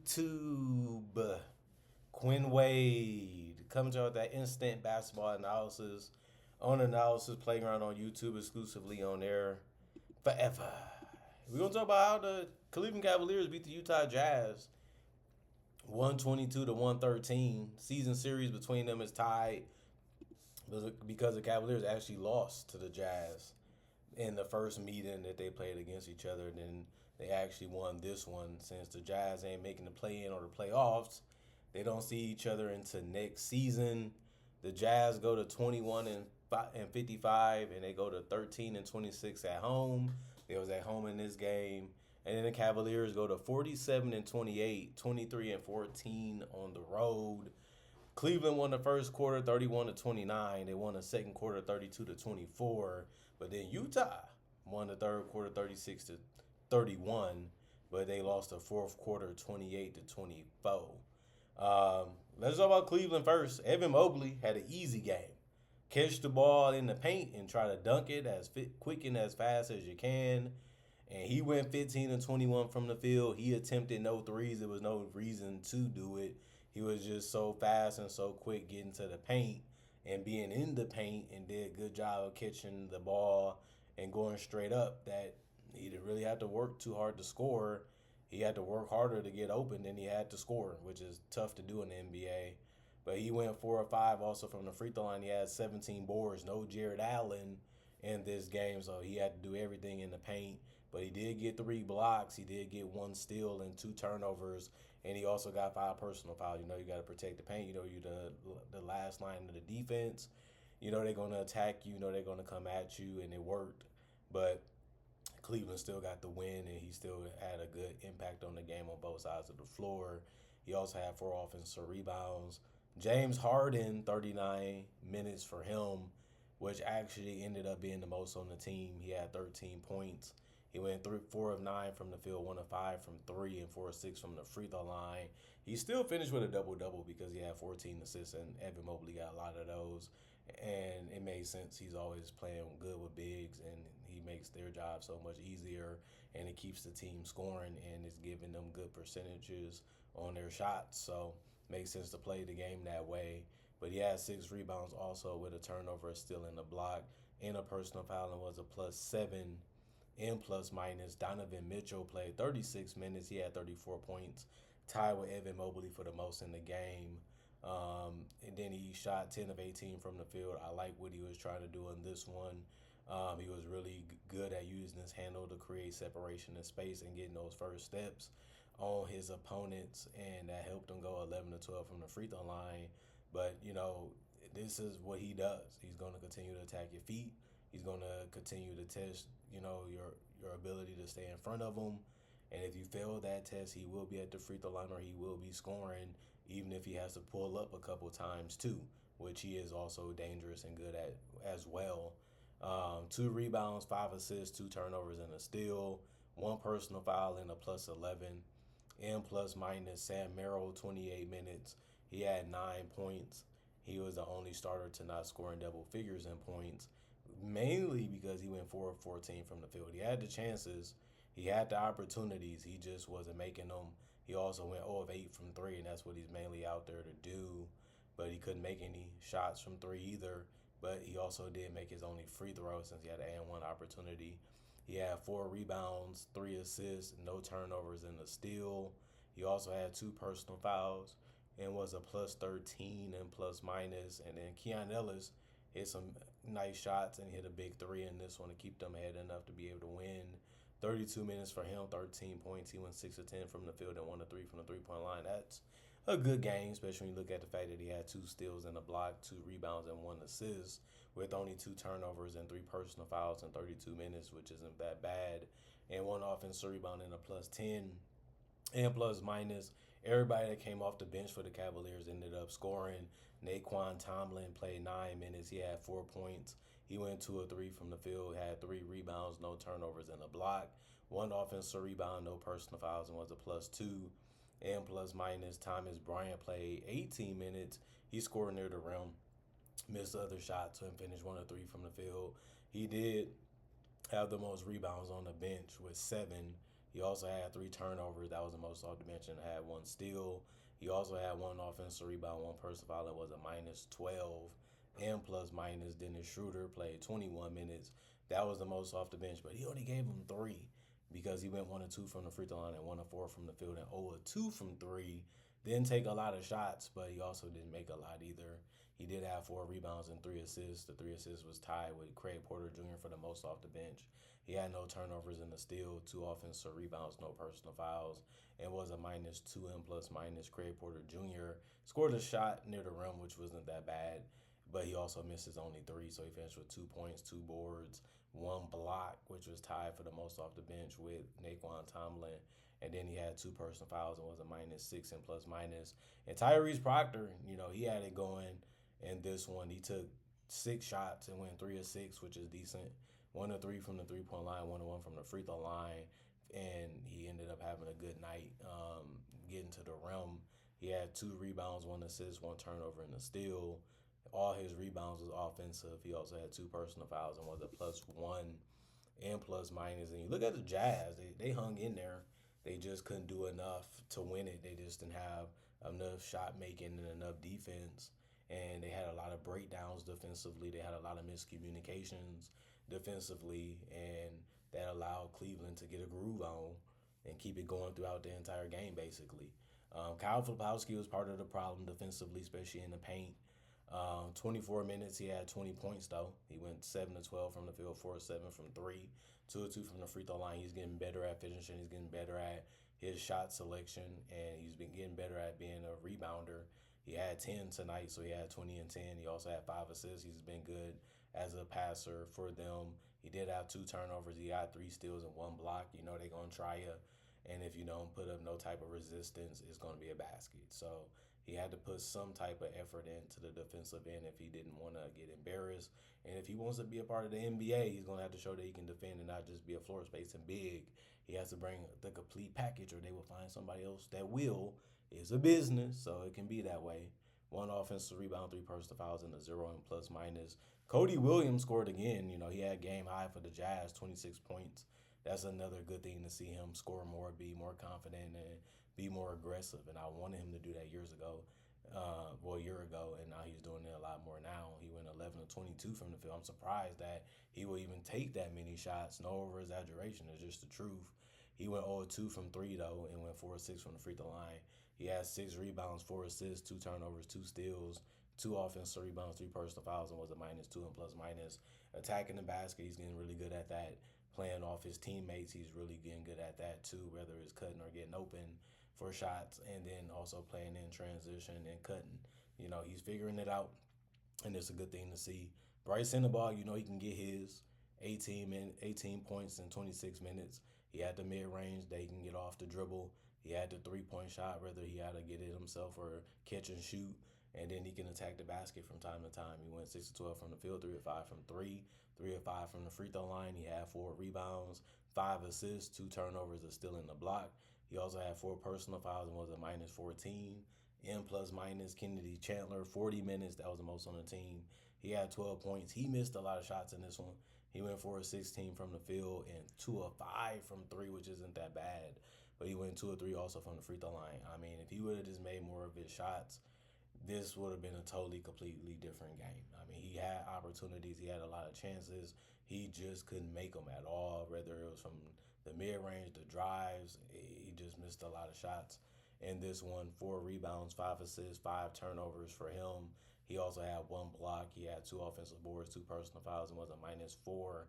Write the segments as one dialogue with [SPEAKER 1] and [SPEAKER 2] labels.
[SPEAKER 1] YouTube? Quinn Wade coming to you with that instant basketball analysis on Analysis Playground on YouTube, exclusively on there forever. We're going to talk about how the Cleveland Cavaliers beat the Utah Jazz 122 to 113. Season series between them is tied because the Cavaliers actually lost to the Jazz in the first meeting that they played against each other. Then they actually won this one. Since the Jazz ain't making the play-in or the playoffs, they don't see each other into next season. The Jazz go to 21 and 55, and they go to 13 and 26 at home. They was at home in this game. And then the Cavaliers go to 47 and 28, 23 and 14 on the road. Cleveland won the first quarter 31 to 29. They won the second quarter 32 to 24. But then Utah won the third quarter 36 to 31. But they lost the fourth quarter 28 to 24. Let's talk about Cleveland first. Evan Mobley had an easy game. Catch the ball in the paint and try to dunk it as quick and as fast as you can. And he went 15 and 21 from the field. He attempted no threes. There was no reason to do it. He was just so fast and so quick getting to the paint and being in the paint, and did a good job of catching the ball and going straight up that he didn't really have to work too hard to score. He had to work harder to get open than he had to score, which is tough to do in the NBA. But he went 4 or 5 also from the free throw line. He had 17 boards, no Jared Allen in this game, so he had to do everything in the paint. But he did get 3 blocks. He did get 1 steal and 2 turnovers. And he also got 5 personal fouls. You know, you got to protect the paint. You know, you're the last line of the defense. You know, they're going to attack you. You know, they're going to come at you, and it worked. But Cleveland still got the win, and he still had a good impact on the game on both sides of the floor. He also had 4 offensive rebounds. James Harden, 39 minutes for him, which actually ended up being the most on the team. He had 13 points. He went 4 of 9 from the field, 1 of 5 from 3, and 4 of 6 from the free throw line. He still finished with a double-double because he had 14 assists, and Evan Mobley got a lot of those. And it made sense. He's always playing good with bigs, and he makes their job so much easier, and it keeps the team scoring, and it's giving them good percentages on their shots. So it makes sense to play the game that way. But he had 6 rebounds also with a turnover, a steal, and a block, and a personal foul, and was a +7 in plus minus. Donovan Mitchell played 36 minutes. He had 34 points, tied with Evan Mobley for the most in the game. And then he shot 10 of 18 from the field. I like what he was trying to do in this one. He was really good at using his handle to create separation in space and getting those first steps on his opponents, and that helped him go 11 to 12 from the free throw line. But, you know, this is what he does. He's going to continue to attack your feet. He's going to continue to test, you know, your ability to stay in front of him. And if you fail that test, he will be at the free throw line, or he will be scoring, even if he has to pull up a couple times too, which he is also dangerous and good at as well. 2 rebounds, 5 assists, 2 turnovers, and a steal. 1 personal foul and a +11. In plus minus, Sam Merrill, 28 minutes. He had 9 points. He was the only starter to not score in double figures in points, mainly because he went 4 of 14 from the field. He had the chances. He had the opportunities. He just wasn't making them. He also went 0 of 8 from 3, and that's what he's mainly out there to do. But he couldn't make any shots from 3 either. But he also did make his only free throw since he had an and 1 opportunity. He had 4 rebounds, 3 assists, no turnovers, and a steal. He also had 2 personal fouls and was a +13 and plus minus. And then Keon Ellis hit some nice shots and hit a big 3 in this one to keep them ahead enough to be able to win. 32 minutes for him, 13 points. He went 6 of 10 from the field and 1 of 3 from the three-point line. That's a good game, especially when you look at the fact that he had 2 steals and a block, 2 rebounds, and 1 assist, with only 2 turnovers and 3 personal fouls in 32 minutes, which isn't that bad. And 1 offensive rebound and a +10. And plus minus, everybody that came off the bench for the Cavaliers ended up scoring. Naquan Tomlin played 9 minutes. He had 4 points. He went 2 of 3 from the field, had 3 rebounds, no turnovers, and a block. 1 offensive rebound, no personal fouls, and was a +2. And plus minus, Thomas Bryant played 18 minutes. He scored near the rim, missed other shots, and finished 1 of 3 from the field. He did have the most rebounds on the bench with 7. He also had 3 turnovers. That was the most off the bench, and had 1 steal. He also had 1 offensive rebound, 1 personal foul. It was a minus 12 and plus minus. Dennis Schroeder played 21 minutes. That was the most off the bench, but he only gave him 3 because he went 1 of 2 from the free throw line and 1 of 4 from the field and 0 of 2 from 3. Didn't take a lot of shots, but he also didn't make a lot either. He did have 4 rebounds and 3 assists. The 3 assists was tied with Craig Porter Jr. for the most off the bench. He had no turnovers in the steal, 2 offensive rebounds, no personal fouls, and was a minus 2 and plus minus. Craig Porter Jr. scored a shot near the rim, which wasn't that bad, but he also misses only 3, so he finished with 2 points, 2 boards, 1 block, which was tied for the most off the bench with Naquan Tomlin. And then he had 2 personal fouls and was a minus 6 and plus minus. And Tyrese Proctor, he had it going. And this one, he took 6 shots and went 3 of 6, which is decent. 1 of 3 from the 3-point line, 1 of 1 from the free throw line. And he ended up having a good night getting to the rim. He had 2 rebounds, 1 assist, 1 turnover, and a steal. All his rebounds was offensive. He also had 2 personal fouls and was a +1 and plus minus. And you look at the Jazz, they hung in there. They just couldn't do enough to win it. They just didn't have enough shot making and enough defense. And they had a lot of breakdowns defensively. They had a lot of miscommunications defensively. And that allowed Cleveland to get a groove on and keep it going throughout the entire game, basically. Kyle Filipowski was part of the problem defensively, especially in the paint. 24 minutes, he had 20 points, though. He went 7 of 12 from the field, 4 of 7 from 3, 2 of 2 from the free throw line. He's getting better at finishing. He's getting better at his shot selection, and he's been getting better at being a rebounder. He had 10 tonight, so he had 20 and 10. He also had 5 assists. He's been good as a passer for them. He did have 2 turnovers. He got 3 steals and 1 block. They're going to try you. And if you don't put up no type of resistance, it's going to be a basket. So he had to put some type of effort into the defensive end if he didn't want to get embarrassed. And if he wants to be a part of the NBA, he's going to have to show that he can defend and not just be a floor space and big. He has to bring the complete package or they will find somebody else that will. It's a business, so it can be that way. 1 offensive rebound, 3 personal fouls, and a 0 and plus minus. Cody Williams scored again. He had game high for the Jazz, 26 points. That's another good thing to see him score more, be more confident, and be more aggressive. And I wanted him to do that years ago, a year ago, and now he's doing it a lot more now. He went 11 of 22 from the field. I'm surprised that he will even take that many shots. No over-exaggeration. It's just the truth. He went 0 of 2 from 3, though, and went 4 of 6 from the free throw line. He had 6 rebounds, 4 assists, 2 turnovers, 2 steals, 2 offensive rebounds, 3 personal fouls, and was a minus 2 and plus minus. Attacking the basket, he's getting really good at that. Playing off his teammates, he's really getting good at that too, whether it's cutting or getting open for shots, and then also playing in transition and cutting. He's figuring it out, and it's a good thing to see. Bryce Sensabaugh, he can get his 18 points in 26 minutes. He had the mid-range that he can get off the dribble. He had the 3-point shot, whether he had to get it himself or catch and shoot. And then he can attack the basket from time to time. He went 6 of 12 from the field, 3 of 5 from 3, 3 of 5 from the free throw line. He had 4 rebounds, 5 assists, 2 turnovers, and still in the block. He also had 4 personal fouls and was a minus 14. M plus minus. Kennedy Chandler, 40 minutes. That was the most on the team. He had 12 points. He missed a lot of shots in this one. He went 4 of 16 from the field and 2 of 5 from 3, which isn't that bad. But he went 2 of 3 also from the free throw line. I mean, if he would have just made more of his shots, this would have been a totally, completely different game. I mean, he had opportunities. He had a lot of chances. He just couldn't make them at all, whether it was from the mid-range, the drives. He just missed a lot of shots. In this one, 4 rebounds, 5 assists, 5 turnovers for him. He also had 1 block. He had 2 offensive boards, 2 personal fouls, and was a minus 4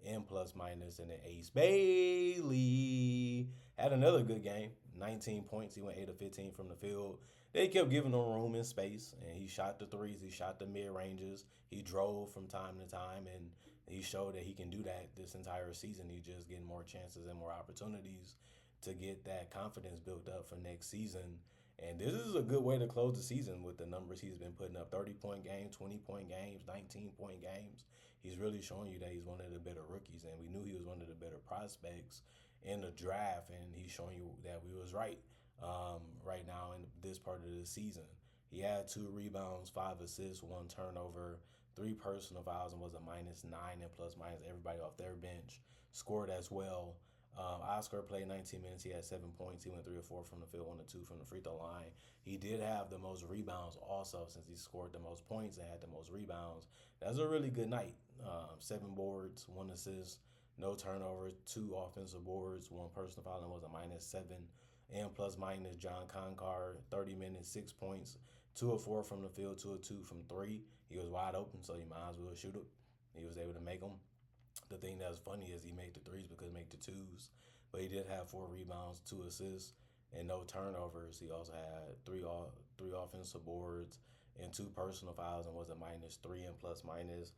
[SPEAKER 1] and plus minus. And then Ace Bailey had another good game, 19 points. He went 8 of 15 from the field. They kept giving him room and space, and he shot the threes. He shot the mid-ranges. He drove from time to time, and he showed that he can do that this entire season. He's just getting more chances and more opportunities to get that confidence built up for next season. And this is a good way to close the season with the numbers he's been putting up. 30-point games, 20-point games, 19-point games. He's really showing you that he's one of the better rookies, and we knew he was one of the better prospects in the draft, and he's showing you that we was right. Right now in this part of the season. He had 2 rebounds, 5 assists, 1 turnover, 3 personal fouls, and was a minus 9 and plus minus. Everybody off their bench scored as well. Oscar played 19 minutes. He had 7 points. He went 3 or 4 from the field, 1 or 2 from the free throw line. He did have the most rebounds also, since he scored the most points and had the most rebounds. That was a really good night. 7 boards, 1 assist, no turnovers, 2 offensive boards, 1 personal foul, and was a -7. And plus minus John Concar, 30 minutes, 6 points, 2 or 4 from the field, 2 or 2 from three. He was wide open, so you might as well shoot it. He was able to make them. The thing that's funny is he made the threes because he made the twos, but he did have 4 rebounds, 2 assists, and no turnovers. He also had three offensive boards and 2 personal fouls, and was a -3 and plus minus.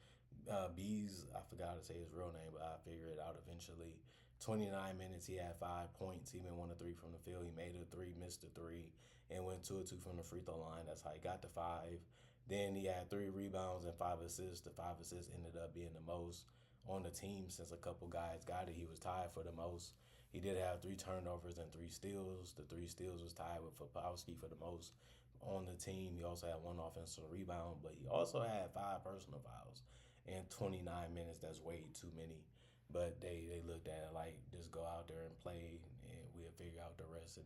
[SPEAKER 1] Bees, I forgot to say his real name, but I figured it out eventually. 29 minutes, he had 5 points. He went 1 or 3 from the field. He made a three, missed a three, and went 2 or 2 from the free throw line. That's how he got to 5. Then he had 3 rebounds and 5 assists. The 5 assists ended up being the most on the team since a couple guys got it. He was tied for the most. He did have 3 turnovers and 3 steals. The 3 steals was tied with Popowski for the most on the team. He also had 1 offensive rebound, but he also had 5 personal fouls in 29 minutes. That's way too many. But they looked at it like, just go out there and play, and we'll figure out the rest in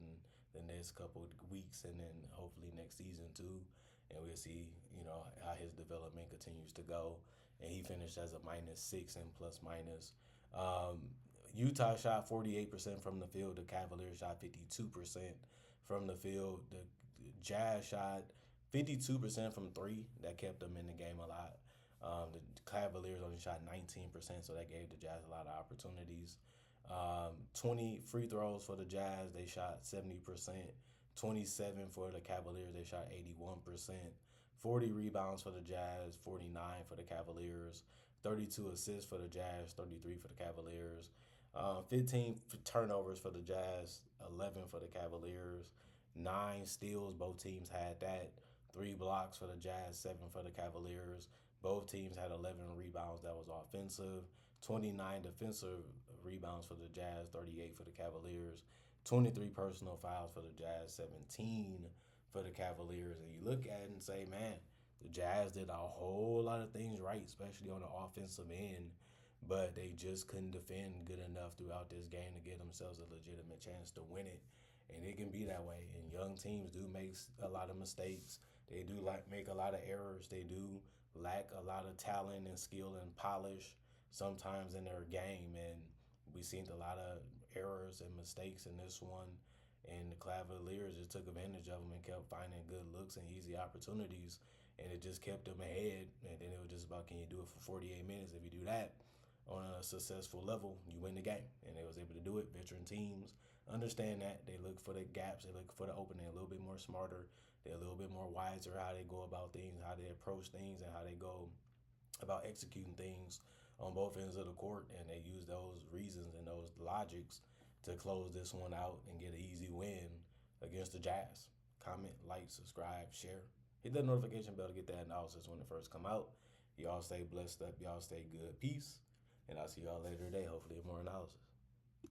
[SPEAKER 1] the next couple of weeks, and then hopefully next season too. And we'll see, how his development continues to go. And he finished as a -6 and plus minus. Utah shot 48% from the field. The Cavaliers shot 52% from the field. The Jazz shot 52% from three. That kept them in the game a lot. The Cavaliers only shot 19%, so that gave the Jazz a lot of opportunities. 20 free throws for the Jazz. They shot 70%. 27 for the Cavaliers. They shot 81%. 40 rebounds for the Jazz, 49 for the Cavaliers. 32 assists for the Jazz, 33 for the Cavaliers. 15 turnovers for the Jazz, 11 for the Cavaliers. 9 steals, both teams had that. 3 blocks for the Jazz, 7 for the Cavaliers. Both teams had 11 rebounds. That was offensive. 29 defensive rebounds for the Jazz, 38 for the Cavaliers. 23 personal fouls for the Jazz, 17 for the Cavaliers. And you look at it and say, man, the Jazz did a whole lot of things right, especially on the offensive end, but they just couldn't defend good enough throughout this game to give themselves a legitimate chance to win it. And it can be that way. And young teams do make a lot of mistakes. They do make a lot of errors. They do lack a lot of talent and skill and polish sometimes in their game. And we've seen a lot of errors and mistakes in this one. And the Cavaliers just took advantage of them and kept finding good looks and easy opportunities. And it just kept them ahead. And then it was just about, can you do it for 48 minutes? If you do that on a successful level, you win the game. And they was able to do it. Veteran teams understand that. They look for the gaps. They look for the opening. A little bit more smarter. They're a little bit more wiser how they go about things, how they approach things, and how they go about executing things on both ends of the court. And they use those reasons and those logics to close this one out and get an easy win against the Jazz. Comment, like, subscribe, share. Hit that notification bell to get that analysis when it first come out. Y'all stay blessed up. Y'all stay good. Peace. And I'll see y'all later today, hopefully more analysis.